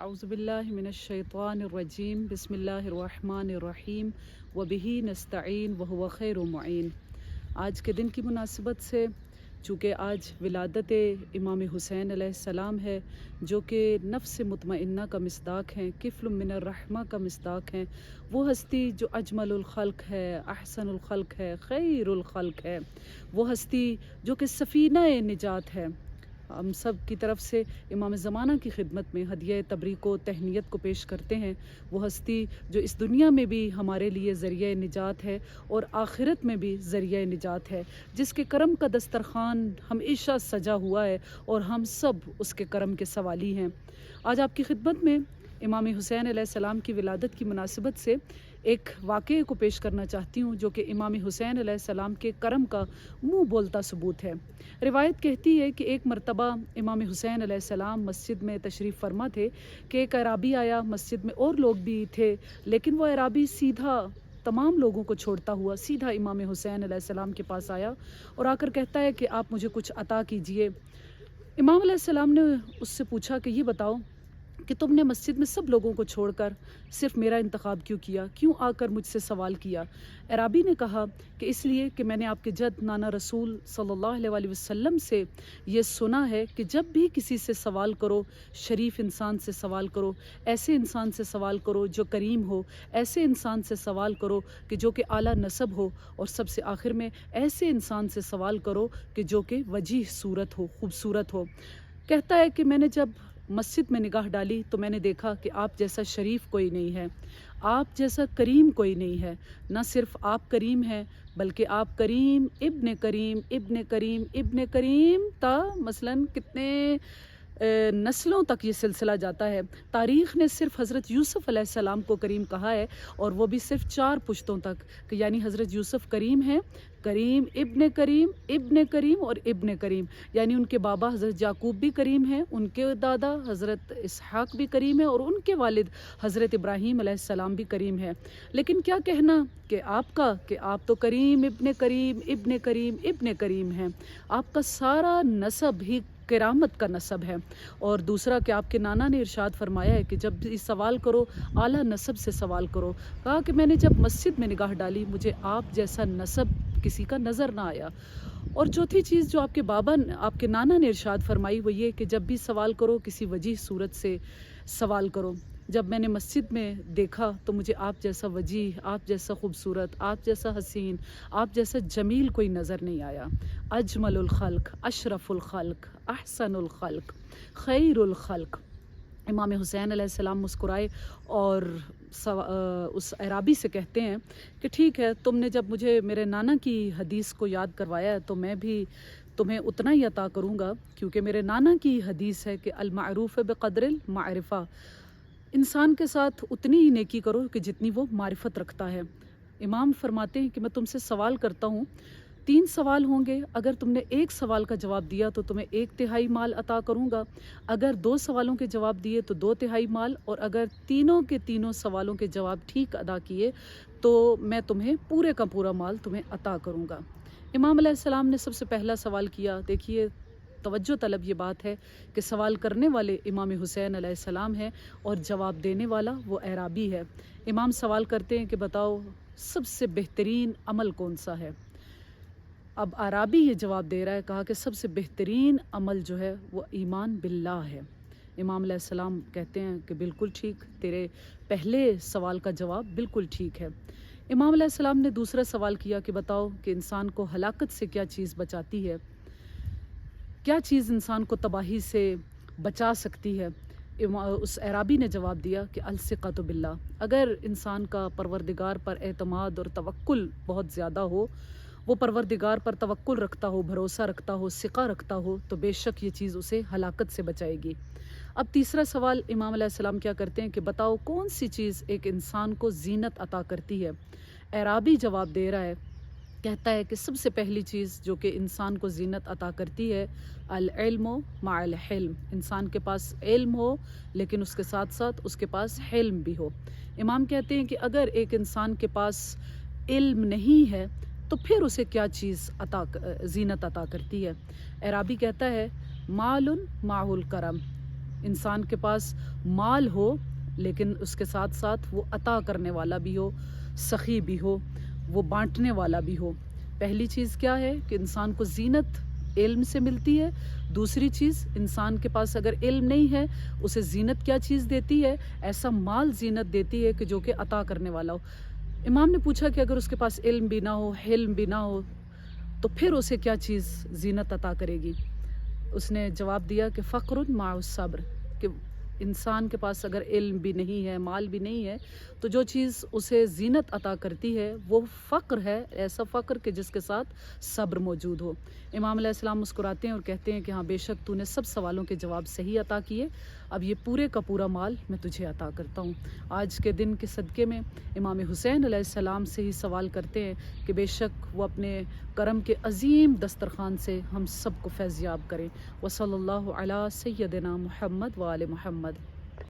اعوذ باللہ من الشیطان الرجیم بسم اللہ الرحمن الرحیم وبہ نستعین وہو خیر معین۔ آج کے دن کی مناسبت سے چونکہ آج ولادت امام حسین علیہ السلام ہے، جو کہ نفس مطمئنہ کا مصداق ہیں، کفل من الرحمہ کا مصداق ہیں، وہ ہستی جو اجمل الخلق ہے، احسن الخلق ہے، خیر الخلق ہے، وہ ہستی جو کہ سفینہ نجات ہے۔ ہم سب کی طرف سے امام زمانہ کی خدمت میں ہدیہ تبریک و تہنیت کو پیش کرتے ہیں۔ وہ ہستی جو اس دنیا میں بھی ہمارے لیے ذریعہ نجات ہے اور آخرت میں بھی ذریعہ نجات ہے، جس کے کرم کا دسترخوان ہمیشہ سجا ہوا ہے اور ہم سب اس کے کرم کے سوالی ہیں۔ آج آپ کی خدمت میں امام حسین علیہ السلام کی ولادت کی مناسبت سے ایک واقعے کو پیش کرنا چاہتی ہوں، جو کہ امام حسین علیہ السلام کے کرم کا منہ بولتا ثبوت ہے۔ روایت کہتی ہے کہ ایک مرتبہ امام حسین علیہ السلام مسجد میں تشریف فرما تھے کہ ایک اعرابی آیا مسجد میں، اور لوگ بھی تھے، لیکن وہ اعرابی سیدھا تمام لوگوں کو چھوڑتا ہوا سیدھا امام حسین علیہ السلام کے پاس آیا اور آ کر کہتا ہے کہ آپ مجھے کچھ عطا کیجئے۔ امام علیہ السلام نے اس سے پوچھا کہ یہ بتاؤ کہ تم نے مسجد میں سب لوگوں کو چھوڑ کر صرف میرا انتخاب کیوں کیا، کیوں آ کر مجھ سے سوال کیا؟ اعرابی نے کہا کہ اس لیے کہ میں نے آپ کے جد نانا رسول صلی اللہ علیہ وآلہ وسلم سے یہ سنا ہے کہ جب بھی کسی سے سوال کرو، شریف انسان سے سوال کرو، ایسے انسان سے سوال کرو جو کریم ہو، ایسے انسان سے سوال کرو کہ جو کہ اعلیٰ نسب ہو، اور سب سے آخر میں ایسے انسان سے سوال کرو کہ جو کہ وجیح صورت ہو، خوبصورت ہو۔ کہتا ہے کہ میں نے جب مسجد میں نگاہ ڈالی تو میں نے دیکھا کہ آپ جیسا شریف کوئی نہیں ہے، آپ جیسا کریم کوئی نہیں ہے۔ نہ صرف آپ کریم ہیں بلکہ آپ کریم ابن کریم ابن کریم ابن کریم تا مثلاً کتنے نسلوں تک یہ سلسلہ جاتا ہے۔ تاریخ نے صرف حضرت یوسف علیہ السلام کو کریم کہا ہے، اور وہ بھی صرف 4 پشتوں تک، کہ یعنی حضرت یوسف کریم ہیں، کریم ابن کریم ابن کریم اور ابن کریم، یعنی ان کے بابا حضرت یعقوب بھی کریم ہیں، ان کے دادا حضرت اسحاق بھی کریم ہیں، اور ان کے والد حضرت ابراہیم علیہ السلام بھی کریم ہیں۔ لیکن کیا کہنا کہ آپ کا، کہ آپ تو کریم ابن کریم ابن کریم ابن کریم ہیں، آپ کا سارا نسب ہی کرامت کا نسب ہے۔ اور دوسرا کہ آپ کے نانا نے ارشاد فرمایا ہے کہ جب بھی سوال کرو اعلیٰ نسب سے سوال کرو۔ کہا کہ میں نے جب مسجد میں نگاہ ڈالی مجھے آپ جیسا نسب کسی کا نظر نہ آیا۔ اور چوتھی چیز جو آپ کے نانا نے ارشاد فرمائی وہ یہ کہ جب بھی سوال کرو کسی وجیح صورت سے سوال کرو۔ جب میں نے مسجد میں دیکھا تو مجھے آپ جیسا وجیح، آپ جیسا خوبصورت، آپ جیسا حسین، آپ جیسا جمیل کوئی نظر نہیں آیا۔ اجمل الخلق، اشرف الخلق، احسن الخلق، خیر الخلق۔ امام حسین علیہ السلام مسکرائے اور اس اعرابی سے کہتے ہیں کہ ٹھیک ہے، تم نے جب مجھے میرے نانا کی حدیث کو یاد کروایا ہے تو میں بھی تمہیں اتنا ہی عطا کروں گا، کیونکہ میرے نانا کی حدیث ہے کہ المعروف بقدر المعرفہ، انسان کے ساتھ اتنی ہی نیکی کرو کہ جتنی وہ معرفت رکھتا ہے۔ امام فرماتے ہیں کہ میں تم سے سوال کرتا ہوں، 3 سوال ہوں گے، اگر تم نے ایک سوال کا جواب دیا تو تمہیں 1/3 مال عطا کروں گا، اگر 2 سوالوں کے جواب دیے تو 2/3 مال، اور اگر تینوں کے تینوں سوالوں کے جواب ٹھیک ادا کیے تو میں تمہیں پورے کا پورا مال تمہیں عطا کروں گا۔ امام علیہ السلام نے سب سے پہلا سوال کیا۔ دیکھیے توجہ طلب یہ بات ہے کہ سوال کرنے والے امام حسین علیہ السلام ہیں اور جواب دینے والا وہ اعرابی ہے۔ امام سوال کرتے ہیں کہ بتاؤ سب سے بہترین عمل کون سا ہے؟ اب اعرابی یہ جواب دے رہا ہے، کہا کہ سب سے بہترین عمل جو ہے وہ ایمان باللہ ہے۔ امام علیہ السلام کہتے ہیں کہ بالکل ٹھیک، تیرے پہلے سوال کا جواب بالکل ٹھیک ہے۔ امام علیہ السلام نے دوسرا سوال کیا کہ بتاؤ کہ انسان کو ہلاکت سے کیا چیز بچاتی ہے، کیا چیز انسان کو تباہی سے بچا سکتی ہے؟ اس اعرابی نے جواب دیا کہ الثقۃ باللہ، اگر انسان کا پروردگار پر اعتماد اور توکل بہت زیادہ ہو، وہ پروردگار پر توکل رکھتا ہو، بھروسہ رکھتا ہو، ثقہ رکھتا ہو، تو بے شک یہ چیز اسے ہلاکت سے بچائے گی۔ اب تیسرا سوال امام علیہ السلام کیا کرتے ہیں کہ بتاؤ کون سی چیز ایک انسان کو زینت عطا کرتی ہے؟ اعرابی جواب دے رہا ہے، کہتا ہے کہ سب سے پہلی چیز جو کہ انسان کو زینت عطا کرتی ہے العلم مع الحلم، انسان کے پاس علم ہو لیکن اس کے ساتھ ساتھ اس کے پاس حلم بھی ہو۔ امام کہتے ہیں کہ اگر ایک انسان کے پاس علم نہیں ہے تو پھر اسے کیا چیز زینت عطا کرتی ہے؟ اعرابی کہتا ہے مال مع الکرم، انسان کے پاس مال ہو لیکن اس کے ساتھ ساتھ وہ عطا کرنے والا بھی ہو، سخی بھی ہو، وہ بانٹنے والا بھی ہو۔ پہلی چیز کیا ہے کہ انسان کو زینت علم سے ملتی ہے۔ دوسری چیز، انسان کے پاس اگر علم نہیں ہے، اسے زینت کیا چیز دیتی ہے؟ ایسا مال زینت دیتی ہے کہ جو کہ عطا کرنے والا ہو۔ امام نے پوچھا کہ اگر اس کے پاس علم بھی نہ ہو، حلم بھی نہ ہو، تو پھر اسے کیا چیز زینت عطا کرے گی؟ اس نے جواب دیا کہ فقر مع الصبر، کہ انسان کے پاس اگر علم بھی نہیں ہے، مال بھی نہیں ہے، تو جو چیز اسے زینت عطا کرتی ہے وہ فقر ہے، ایسا فقر کہ جس کے ساتھ صبر موجود ہو۔ امام علیہ السلام مسکراتے ہیں اور کہتے ہیں کہ ہاں بے شک تو نے سب سوالوں کے جواب صحیح عطا کیے، اب یہ پورے کا پورا مال میں تجھے عطا کرتا ہوں۔ آج کے دن کے صدقے میں امام حسین علیہ السلام سے ہی سوال کرتے ہیں کہ بے شک وہ اپنے کرم کے عظیم دسترخوان سے ہم سب کو فیض یاب کریں۔ وصلی اللہ علی سیدنا محمد و آل محمد۔